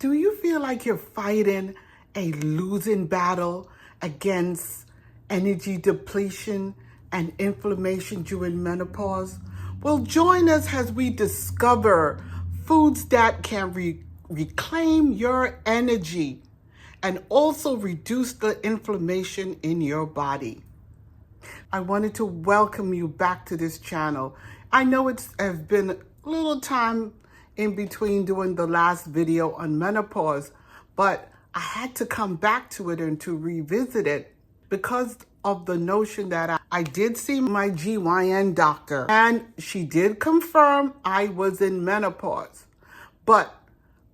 Do you feel like you're fighting a losing battle against energy depletion and inflammation during menopause? Well, join us as we discover foods that can reclaim your energy and also reduce the inflammation in your body. I wanted to welcome you back to this channel. I know it's has been a little time in between doing the last video on menopause, but I had to come back to it and to revisit it because of the notion that I did see my GYN doctor and she did confirm I was in menopause. But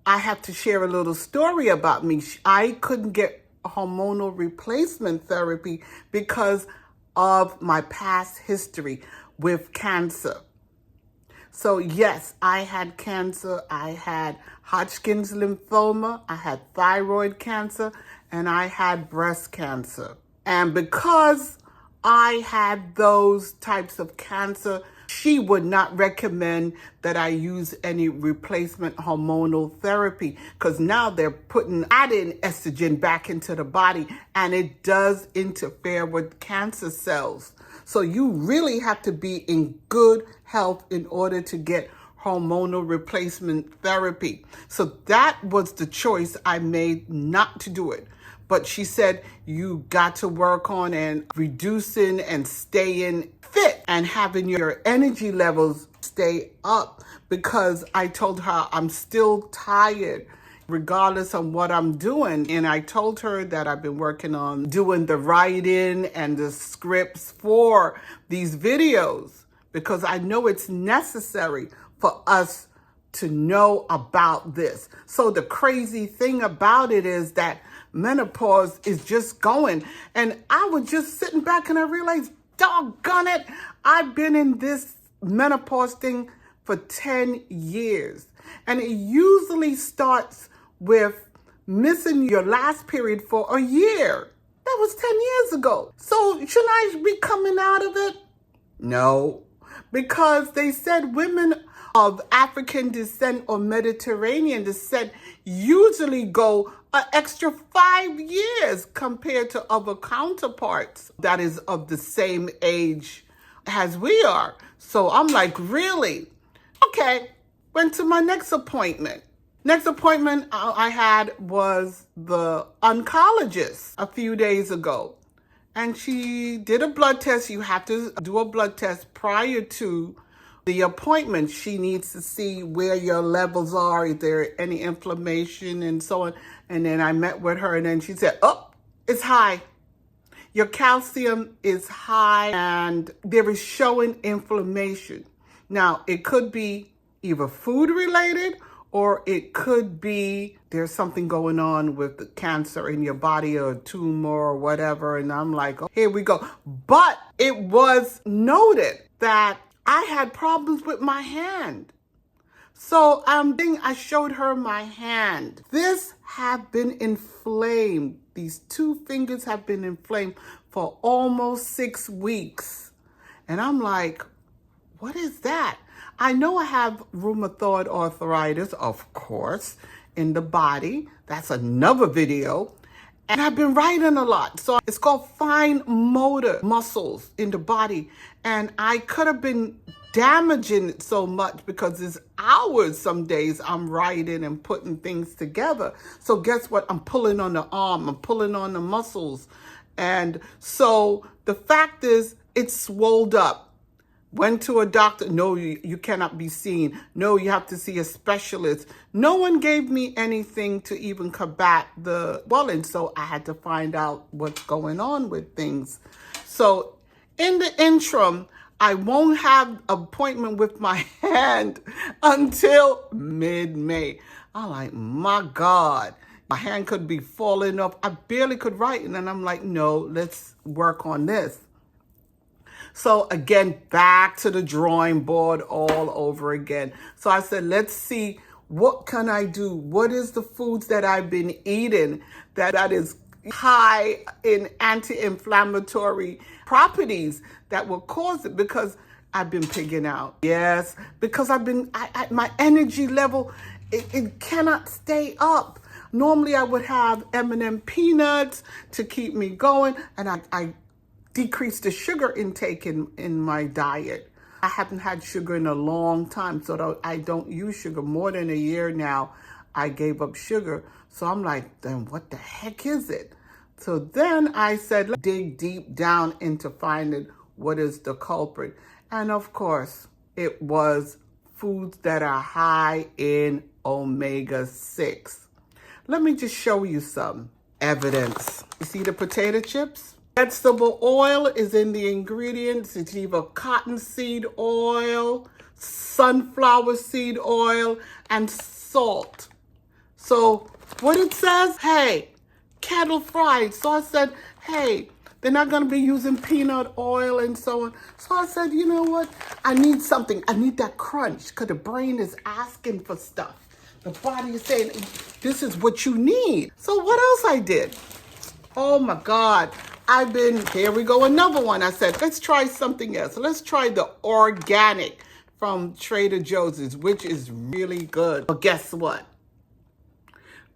I have to share a little story about me. I couldn't get hormonal replacement therapy because of my past history with cancer. So yes, I had cancer. I had Hodgkin's lymphoma, I had thyroid cancer, and I had breast cancer. And because I had those types of cancer, she would not recommend that I use any replacement hormonal therapy because now they're adding estrogen back into the body and it does interfere with cancer cells. So you really have to be in good health in order to get hormonal replacement therapy. So that was the choice I made not to do it. But she said, you got to work on and reducing and staying fit and having your energy levels stay up, because I told her I'm still tired regardless of what I'm doing. And I told her that I've been working on doing the writing and the scripts for these videos because I know it's necessary for us to know about this. So the crazy thing about it is that menopause is just going. And I was just sitting back and I realized, doggone it, I've been in this menopause thing for 10 years. And it usually starts with missing your last period for a year. That was 10 years ago. So shouldn't I be coming out of it? No, because they said women of African descent or Mediterranean descent usually go an extra 5 years compared to other counterparts that is of the same age as we are. So I'm like, really? Okay, went to my next appointment. Next appointment I had was the oncologist a few days ago. And she did a blood test. You have to do a blood test prior to the appointment. She needs to see where your levels are, is there any inflammation and so on. And then I met with her and then she said, oh, it's high. Your calcium is high and there is showing inflammation. Now, it could be either food related or it could be there's something going on with the cancer in your body or a tumor or whatever. And I'm like, oh, here we go. But it was noted that I had problems with my hand. So I showed her my hand. This had been inflamed. These two fingers have been inflamed for almost 6 weeks. And I'm like, what is that? I know I have rheumatoid arthritis, of course, in the body. That's another video. And I've been writing a lot. So it's called fine motor muscles in the body. And I could have been damaging it so much because it's hours some days I'm writing and putting things together. So guess what? I'm pulling on the arm. I'm pulling on the muscles. And so the fact is, it's swelled up. Went to a doctor. No, you cannot be seen. No, you have to see a specialist. No one gave me anything to even combat the swelling. So I had to find out what's going on with things. So in the interim, I won't have an appointment with my hand until mid-May. I'm like, my God, my hand could be falling off. I barely could write. And then I'm like, no, let's work on this. So again, back to the drawing board all over again. So I said, let's see, what can I do? What is the foods that I've been eating that is high in anti-inflammatory properties that will cause it? Because I've been pigging out. Yes, because my energy level it cannot stay up. Normally I would have M&M peanuts to keep me going, and I decreased the sugar intake in my diet. I haven't had sugar in a long time, so I don't use sugar. More than a year now, I gave up sugar. So I'm like, then what the heck is it? So then I said, let's dig deep down into finding what is the culprit. And of course, it was foods that are high in omega-6. Let me just show you some evidence. You see the potato chips? Vegetable oil is in the ingredients. It's either cottonseed oil, sunflower seed oil, and salt. So what it says, hey, kettle fried. So I said, hey, they're not going to be using peanut oil and so on. So I said, you know what? I need something. I need that crunch because the brain is asking for stuff. The body is saying, this is what you need. So what else I did? Oh my God. Here we go, another one. I said, let's try something else. Let's try the organic from Trader Joe's, which is really good. But guess what?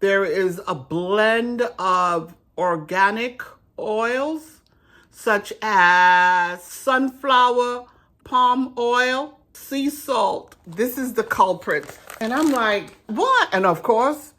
There is a blend of organic oils, such as sunflower, palm oil, sea salt. This is the culprit. And I'm like, what? And of course,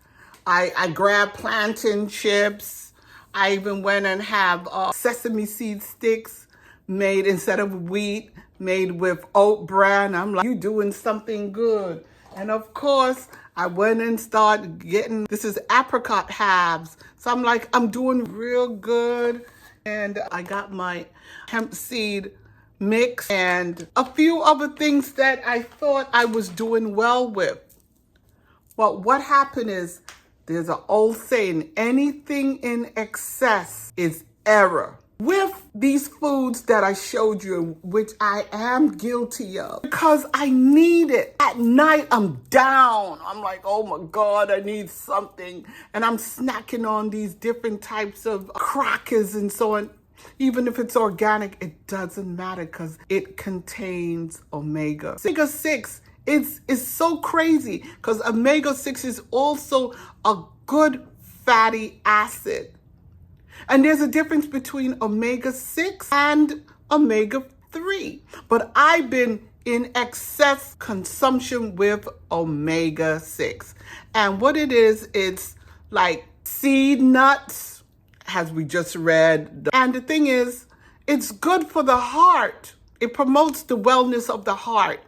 I grabbed plantain chips. I even went and have sesame seed sticks made instead of wheat, made with oat bran. I'm like, you doing something good. And of course, I went and started getting, this is apricot halves. So I'm like, I'm doing real good. And I got my hemp seed mix and a few other things that I thought I was doing well with. But what happened is, there's an old saying, anything in excess is error. With these foods that I showed you, which I am guilty of, because I need it. At night, I'm down. I'm like, oh my God, I need something. And I'm snacking on these different types of crackers and so on. Even if it's organic, it doesn't matter because it contains omega. Omega-6 is so crazy because omega-6 is also a good fatty acid. And there's a difference between omega-6 and omega-3. But I've been in excess consumption with omega-6. And what it is, it's like seed nuts, as we just read. And the thing is, it's good for the heart. It promotes the wellness of the heart.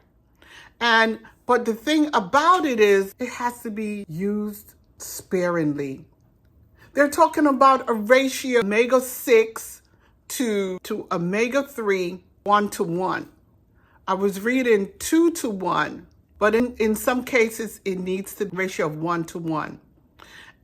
But the thing about it is, it has to be used sparingly. They're talking about a ratio of omega-6 to omega-3, 1-to-1. I was reading 2-to-1, but in some cases, it needs the ratio of 1-to-1.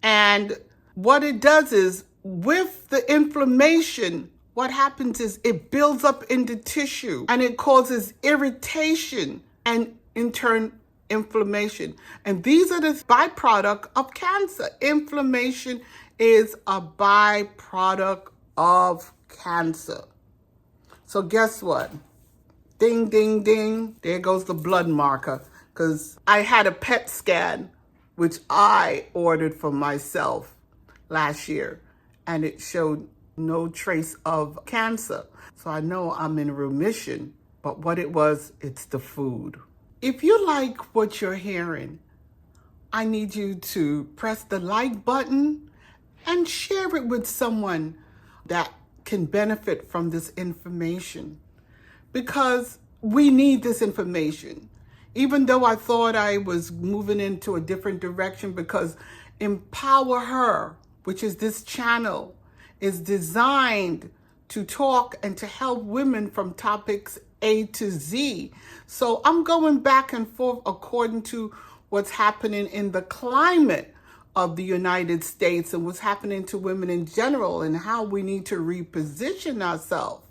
And what it does is, with the inflammation, what happens is it builds up in the tissue and it causes irritation and in turn, inflammation. And these are the byproduct of cancer. Inflammation is a byproduct of cancer. So guess what? Ding, ding, ding. There goes the blood marker. Because I had a PET scan, which I ordered for myself last year. And it showed no trace of cancer. So I know I'm in remission. But what it was, it's the food. If you like what you're hearing, I need you to press the like button and share it with someone that can benefit from this information. Because we need this information. Even though I thought I was moving into a different direction, because Empower Her, which is this channel, is designed to talk and to help women from topics A to Z. So I'm going back and forth according to what's happening in the climate of the United States and what's happening to women in general and how we need to reposition ourselves.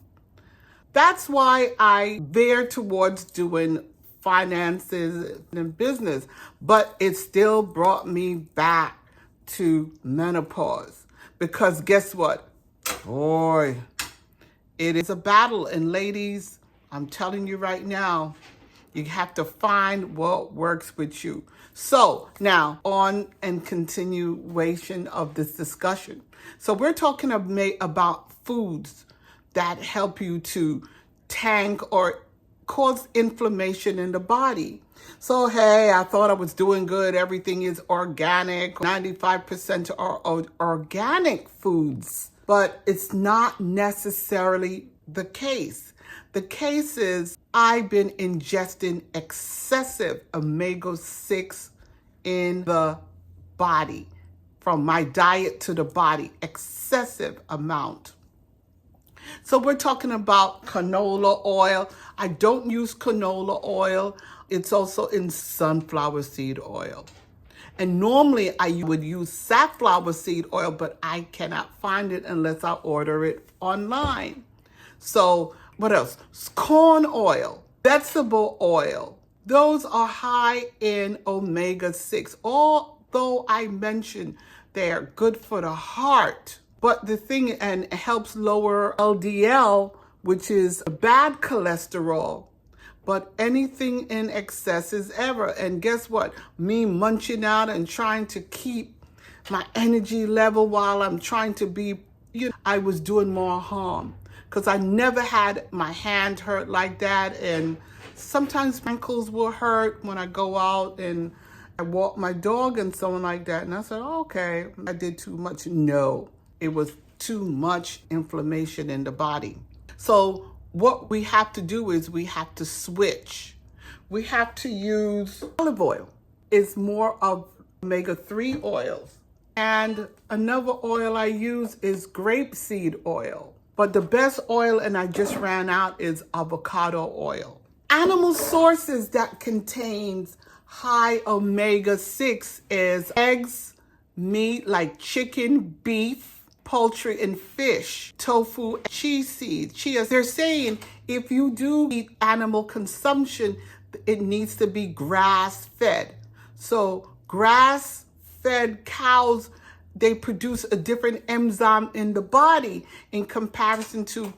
That's why I veer towards doing finances and business, but it still brought me back to menopause. Because guess what? Boy, it is a battle. And ladies, I'm telling you right now, You have to find what works with you. So now on and continuation of this discussion. So we're talking about foods that help you to tank or cause inflammation in the body. So, hey, I thought I was doing good. Everything is organic. 95% are organic foods, but it's not necessarily the case. The case is I've been ingesting excessive omega-6 in the body, from my diet to the body, excessive amount. So we're talking about canola oil. I don't use canola oil. It's also in sunflower seed oil. And normally I would use safflower seed oil, but I cannot find it unless I order it online. So what else? Corn oil, vegetable oil. Those are high in omega-6. Although I mentioned they're good for the heart. But the thing, and it helps lower LDL, which is bad cholesterol. But anything in excess is error. And guess what? Me munching out and trying to keep my energy level while I'm trying to be, I was doing more harm. Because I never had my hand hurt like that. And sometimes my ankles will hurt when I go out and I walk my dog and someone like that. And I said, okay, I did too much. No, it was too much inflammation in the body. So what we have to do is we have to switch. We have to use olive oil. It's more of omega-3 oils. And another oil I use is grapeseed oil. But the best oil, and I just ran out, is avocado oil. Animal sources that contains high omega-6 is eggs, meat like chicken, beef, poultry, and fish, tofu, cheese seeds, chia. They're saying if you do eat animal consumption, it needs to be grass-fed. So grass-fed cows, they produce a different enzyme in the body in comparison to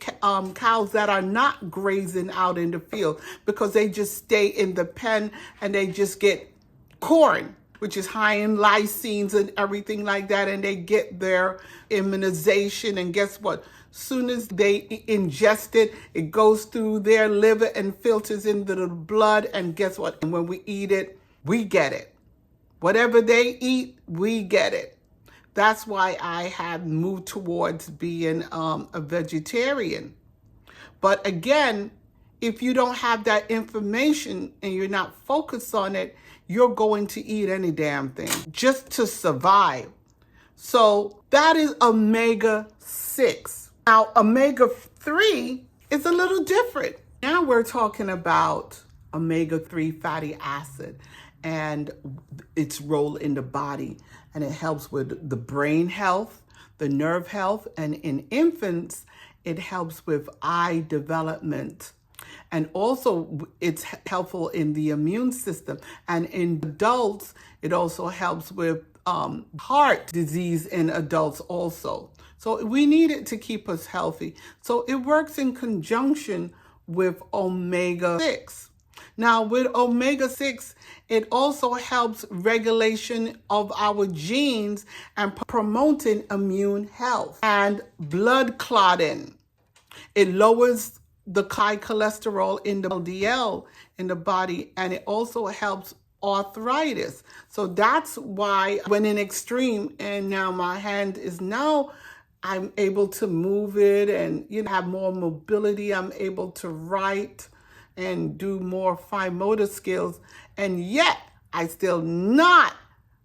cows that are not grazing out in the field, because they just stay in the pen and they just get corn, which is high in lysines and everything like that, and they get their immunization. And guess what? Soon as they ingest it, it goes through their liver and filters into the blood. And guess what? And when we eat it, we get it. Whatever they eat, we get it. That's why I have moved towards being a vegetarian. But again, if you don't have that information and you're not focused on it, you're going to eat any damn thing just to survive. So that is omega-6. Now, omega-3 is a little different. Now we're talking about omega-3 fatty acid and its role in the body. And it helps with the brain health, the nerve health, and in infants, it helps with eye development. And also, it's helpful in the immune system. And in adults, it also helps with heart disease in adults also. So we need it to keep us healthy. So it works in conjunction with omega-6. Now, with omega-6, it also helps regulation of our genes and promoting immune health and blood clotting. It lowers the high cholesterol in the LDL in the body, and it also helps arthritis. So that's why when in extreme, and now my hand is now, I'm able to move it and have more mobility. I'm able to write and do more fine motor skills. And yet I still not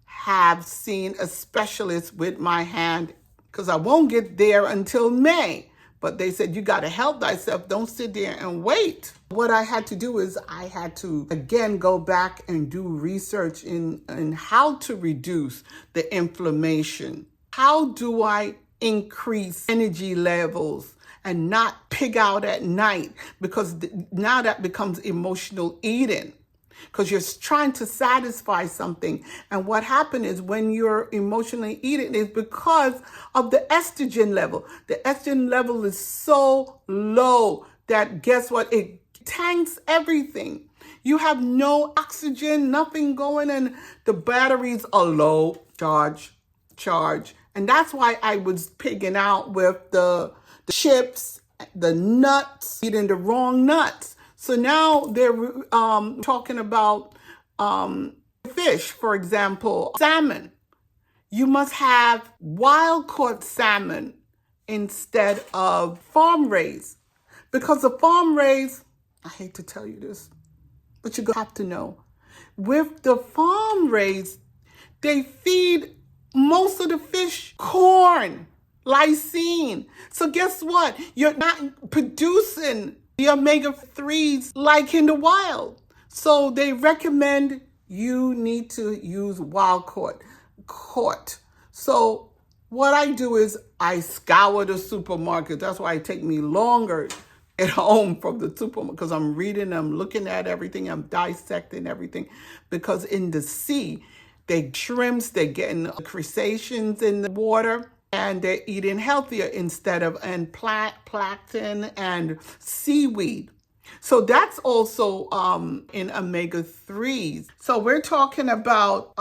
have seen a specialist with my hand, because I won't get there until May. But they said, you got to help thyself. Don't sit there and wait. What I had to do is I had to, again, go back and do research in how to reduce the inflammation. How do I increase energy levels and not pig out at night? Because now that becomes emotional eating, because you're trying to satisfy something. And what happened is when you're emotionally eating is because of the estrogen level. The estrogen level is so low that guess what? It tanks everything. You have no oxygen, nothing going, and the batteries are low, charge. And that's why I was pigging out with the chips, the nuts, eating the wrong nuts. So now they're talking about fish, for example, salmon. You must have wild caught salmon instead of farm raised. Because the farm raised, I hate to tell you this, but you have to know, with the farm raised, they feed most of the fish corn, lysine. So guess what? You're not producing the omega-3s like in the wild. So they recommend you need to use wild caught. So what I do is I scour the supermarket. That's why it takes me longer at home from the supermarket, because I'm reading, I'm looking at everything, I'm dissecting everything. Because in the sea, they shrimps, they're getting crustaceans in the water, and they're eating healthier instead of plankton and seaweed. So that's also in omega-3s. So we're talking about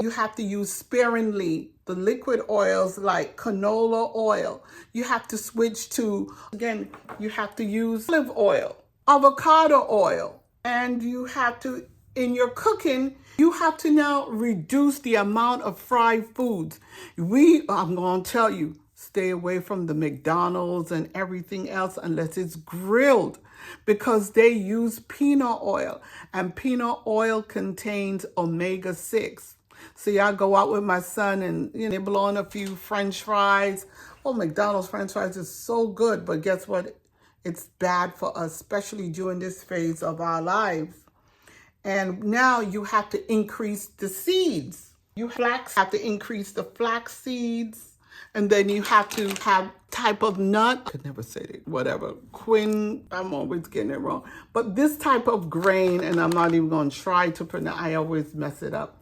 you have to use sparingly the liquid oils like canola oil. You have to switch to, again, you have to use olive oil, avocado oil, and you have to, in your cooking, you have to now reduce the amount of fried foods. I'm going to tell you, stay away from the McDonald's and everything else unless it's grilled, because they use peanut oil, and peanut oil contains omega-6. See, I go out with my son and nibble on a few French fries. Oh, McDonald's French fries is so good, but guess what? It's bad for us, especially during this phase of our lives. And now you have to increase the seeds. You have to increase the flax seeds. And then you have to have type of nut. I could never say it, whatever. I'm always getting it wrong. But this type of grain, and I'm not even going to try to pronounce, I always mess it up.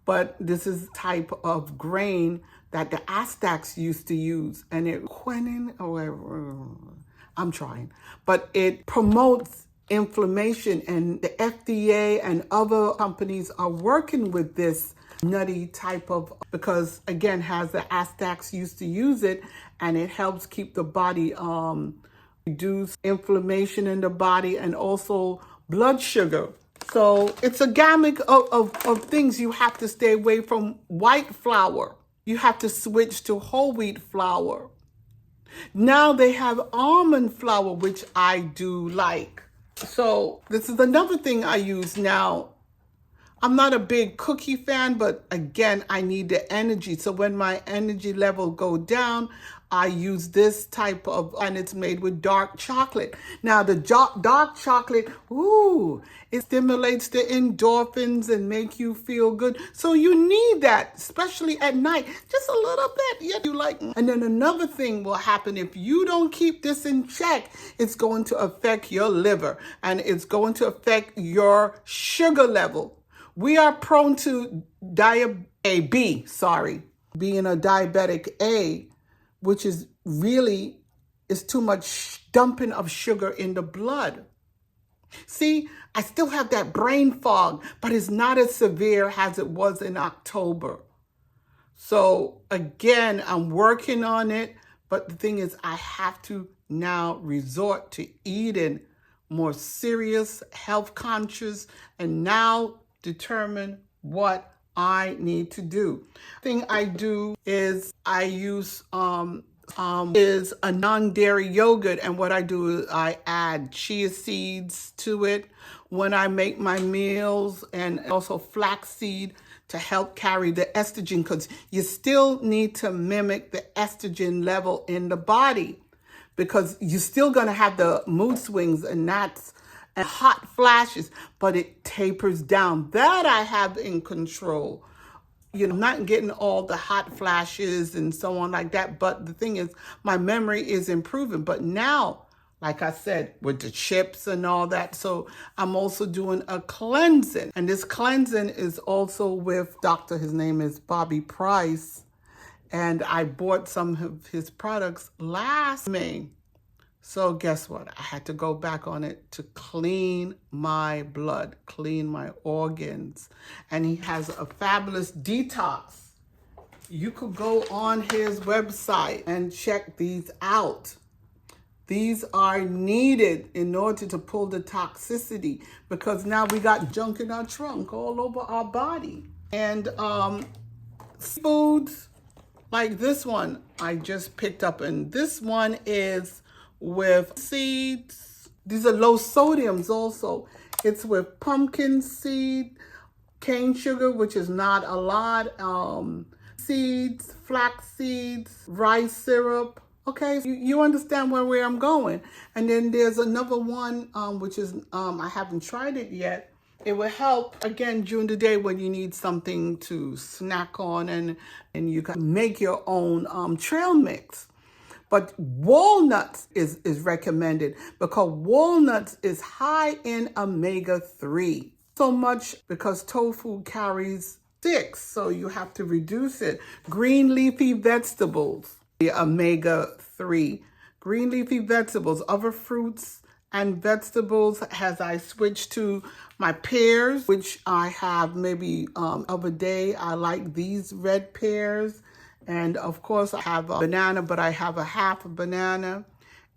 But this is type of grain that the Aztecs used to use. And quinine, or whatever, I'm trying. But it promotes inflammation, and the FDA and other companies are working with this nutty type of, because again, has the Aztecs used to use it, and it helps keep the body, reduce inflammation in the body, and also blood sugar. So it's a gamut of things. You have to stay away from white flour. You have to switch to whole wheat flour. Now they have almond flour, which I do like. So this is another thing I use now. I'm not a big cookie fan, but again, I need the energy. So when my energy level go down, I use this type of, and it's made with dark chocolate. Now the dark chocolate, it stimulates the endorphins and make you feel good. So you need that, especially at night, just a little bit. Yeah, you like. And then another thing will happen if you don't keep this in check. It's going to affect your liver, and it's going to affect your sugar level. We are prone to being a diabetic A, which is too much dumping of sugar in the blood. See, I still have that brain fog, but it's not as severe as it was in October. So again, I'm working on it, but the thing is, I have to now resort to eating more serious, health conscious, and now determine what I need to do. The thing I do is I use is a non-dairy yogurt, and what I do is I add chia seeds to it when I make my meals, and also flaxseed to help carry the estrogen, because you still need to mimic the estrogen level in the body, because you're still going to have the mood swings and that's and hot flashes, but it tapers down. That I have in control. Not getting all the hot flashes and so on like that. But the thing is, my memory is improving. But now, like I said, with the chips and all that, so I'm also doing a cleansing. And this cleansing is also with his name is Bobby Price. And I bought some of his products last May. So guess what? I had to go back on it to clean my blood, clean my organs. And he has a fabulous detox. You could go on his website and check these out. These are needed in order to pull the toxicity, because now we got junk in our trunk all over our body. And foods like this one I just picked up, and this one is with seeds. These are low sodiums also. It's with pumpkin seed, cane sugar, which is not a lot, seeds, flax seeds, rice syrup. Okay, you understand where I'm going. And then there's another one, which is, I haven't tried it yet. It will help, again, during the day when you need something to snack on, and you can make your own trail mix. But walnuts is recommended, because walnuts is high in omega-3. So much because tofu carries 6, so you have to reduce it. Green leafy vegetables, the omega-3. Green leafy vegetables, other fruits and vegetables, as I switch to my pears, which I have maybe other day. I like these red pears. And of course I have a banana, but I have a half a banana.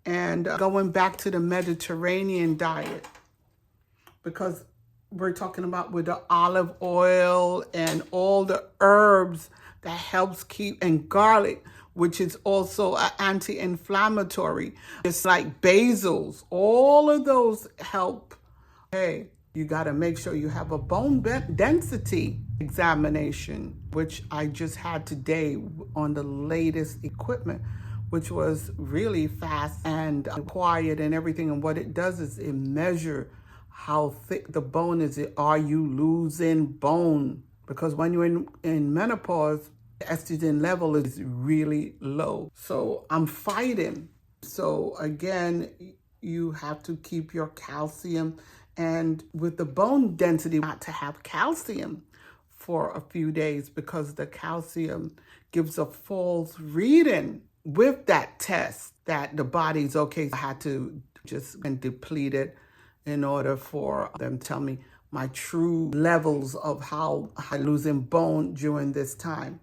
And going back to the Mediterranean diet, because we're talking about with the olive oil and all the herbs that helps keep, and garlic, which is also an anti-inflammatory. It's like basils. All of those help. Hey, you got to make sure you have a bone density examination, which I just had today on the latest equipment, which was really fast and quiet and everything. And what it does is it measures how thick the bone is. Are you losing bone? Because when you're in menopause, the estrogen level is really low. So I'm fighting. So again, you have to keep your calcium. And with the bone density, not to have calcium for a few days, because the calcium gives a false reading with that test that the body's okay. I had to just deplete it in order for them to tell me my true levels of how I'm losing bone during this time.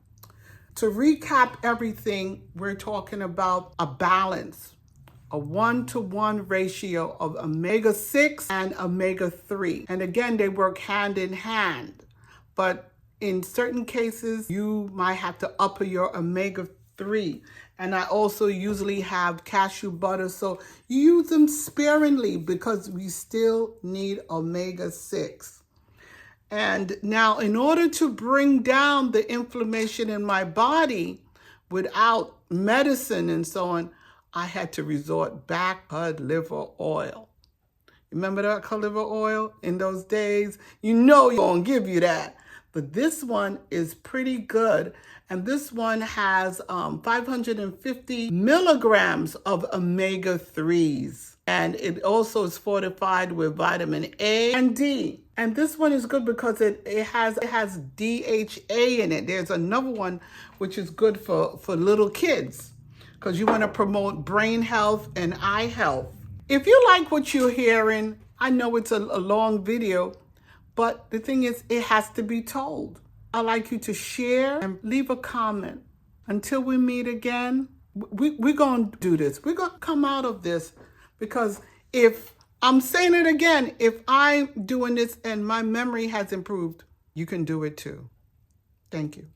To recap everything, we're talking about a balance, a 1-to-1 ratio of omega-6 and omega-3. And again, they work hand in hand. But in certain cases, you might have to up your omega-3. And I also usually have cashew butter, so use them sparingly, because we still need omega-6. And now, in order to bring down the inflammation in my body without medicine and so on, I had to resort back to cod liver oil. Remember that cod liver oil in those days? You know you're going to give you that. But this one is pretty good. And this one has 550 milligrams of omega-3s. And it also is fortified with vitamin A and D. And this one is good because it has DHA in it. There's another one which is good for little kids, because you want to promote brain health and eye health. If you like what you're hearing, I know it's a long video, but the thing is, it has to be told. I'd like you to share and leave a comment. Until we meet again, we're going to do this. We're going to come out of this, because if I'm saying it again, if I'm doing this and my memory has improved, you can do it too. Thank you.